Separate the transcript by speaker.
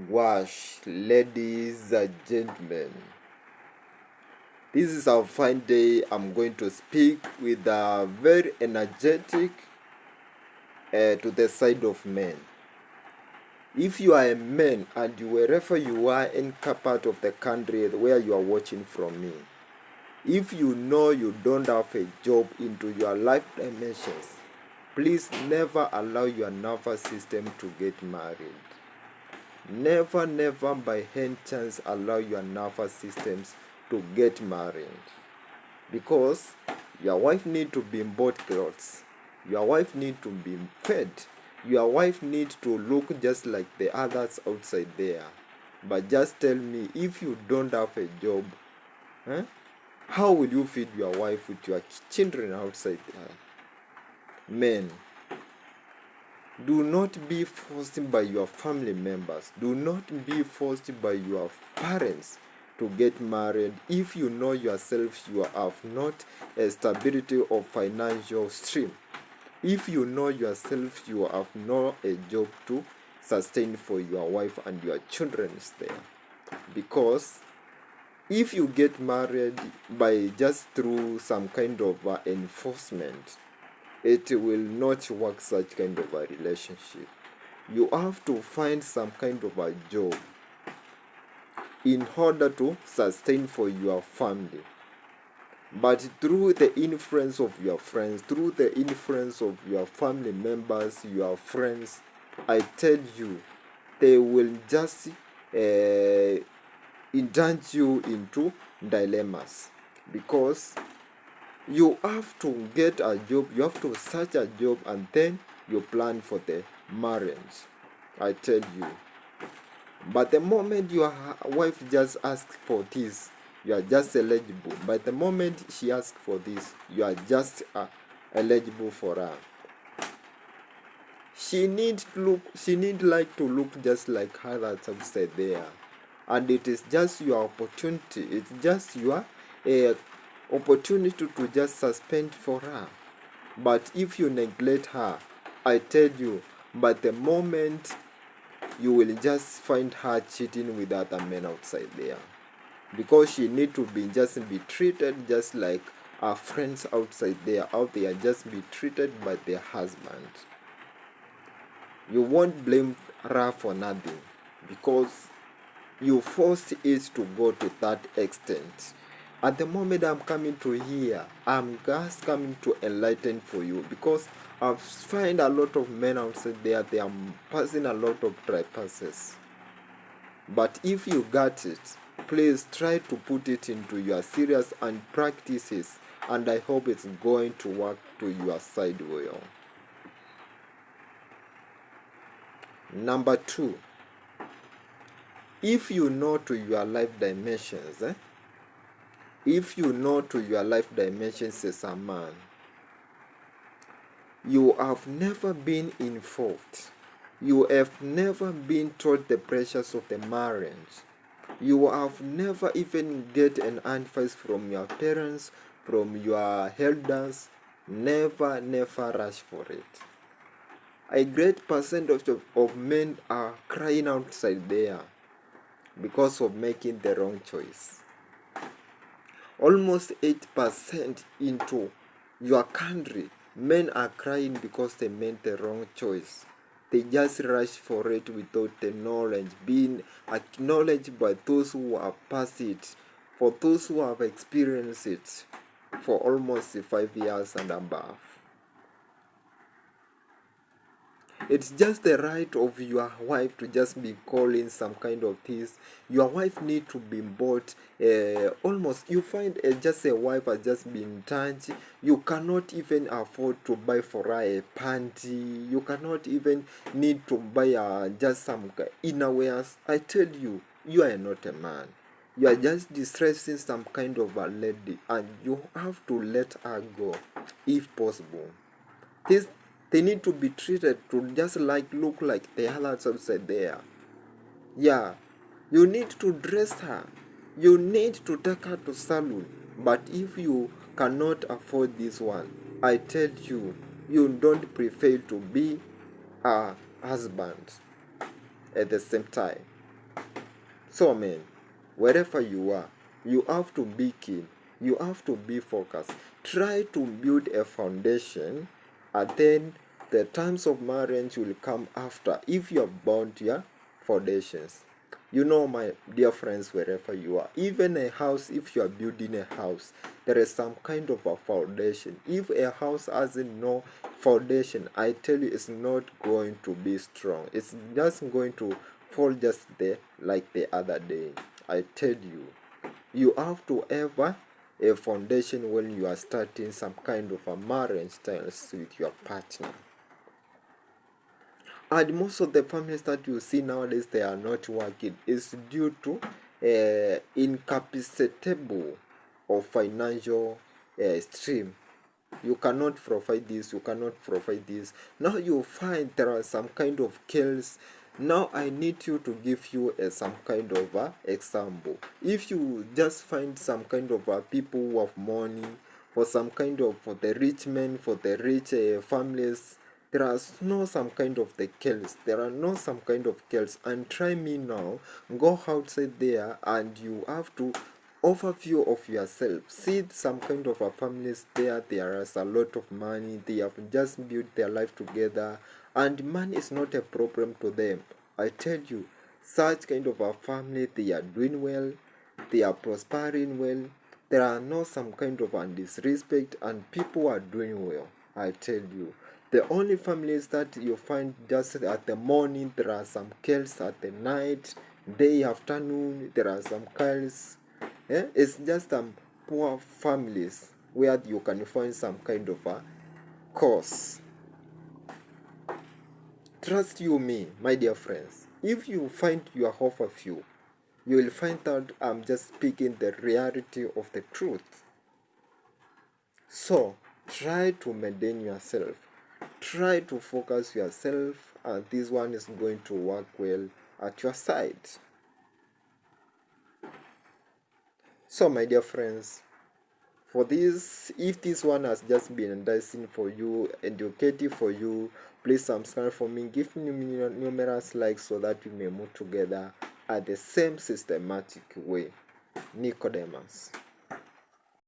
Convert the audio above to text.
Speaker 1: Wash, ladies and gentlemen, this is our fine day. I'm going to speak with a very energetic to the side of men. If you are a man and wherever you are in part of the country where you are watching from me, if you know you don't have a job into your life dimensions, please never allow your nervous system to get married. Never by any chance allow your nervous systems to get married, because your wife need to be bought clothes, your wife need to be fed, your wife need to look just like the others outside there. But just tell me, if you don't have a job, eh, how will you feed your wife with your children outside there? Men, do not be forced by your family members. Do not be forced by your parents to get married if you know yourself you have not a stability of financial stream. If you know yourself you have not a job to sustain for your wife and your children there. Because if you get married by just through some kind of enforcement, it will not work such kind of a relationship. You have to find some kind of a job in order to sustain for your family. But through the influence of your friends, through the influence of your family members, your friends, I tell you, they will just indulge you into dilemmas, because you have to get a job, you have to search a job, and then you plan for the marriage. I tell you. But the moment your wife just asks for this, you are just eligible. But the moment she asks for this, you are just eligible for her. She need like to look just like her that's outside there, and it is just your opportunity. It's just your opportunity to just suspend for her. But if you neglect her, I tell you, but the moment you will just find her cheating with other men outside there, because she need to be treated just like her friends outside there, just be treated by their husband. You won't blame her for nothing, because you forced it to go to that extent. At the moment I'm coming to here, I'm just coming to enlighten for you, because I've find a lot of men outside there, they are passing a lot of tripasses. But if you got it, please try to put it into your serious and practices, and I hope it's going to work to your side well. Number 2, if you know to your life dimensions, if you know to your life dimensions as a man, you have never been involved. You have never been taught the pressures of the marriage. You have never even get an advice from your parents, from your elders. Never rush for it. A great percentage of men are crying outside there because of making the wrong choice. Almost 8% into your country, men are crying because they made the wrong choice. They just rush for it without the knowledge being acknowledged by those who have passed it, for those who have experienced it for almost 5 years and above. It's just the right of your wife to just be calling some kind of things. Your wife need to be bought. Almost you find just a wife has just been touched. You cannot even afford to buy for her a panty. You cannot even need to buy just some innerwears. I tell you, you are not a man. You are just distressing some kind of a lady, and you have to let her go if possible. This They need to be treated to just like look like the others outside there. Yeah, you need to dress her. You need to take her to salon. But if you cannot afford this one, I tell you, you don't prefer to be a husband. at the same time. So man, wherever you are, you have to be keen, you have to be focused. Try to build a foundation, and then the times of marriage will come after if you have built your foundations. You know, my dear friends, wherever you are, even a house, if you are building a house, there is some kind of a foundation. If a house has no foundation, I tell you, it's not going to be strong. It's just going to fall just there like the other day. I tell you, you have to have a foundation when you are starting some kind of a marriage styles with your partner. And most of the families that you see nowadays, they are not working, is due to incapacitable of financial stream. You cannot provide this, you cannot provide this. Now you find there are some kind of kills. Now I need you to give you some kind of example. If you just find some kind of people who have money, for some kind of, for the rich men, for the rich families, there are no some kind of the kills, there are no some kind of kills. And try me now, go outside there and you have to overview of yourself. See some kind of a families there is a lot of money, they have just built their life together, and money is not a problem to them. I tell you, such kind of a family, they are doing well, they are prospering well, there are no some kind of a disrespect, and people are doing well. I tell you, the only families that you find just at the morning, there are some kills at the night, day, afternoon, there are some kills. It's just poor families where you can find some kind of a cause. Trust you me, my dear friends. If you find your overview, you will find out I'm just speaking the reality of the truth. So try to maintain yourself. Try to focus yourself, and this one is going to work well at your side. So my dear friends, for this, if this one has just been enticing for you, educative for you, please subscribe for me, give me numerous likes so that we may move together at the same systematic way. Nicodemus.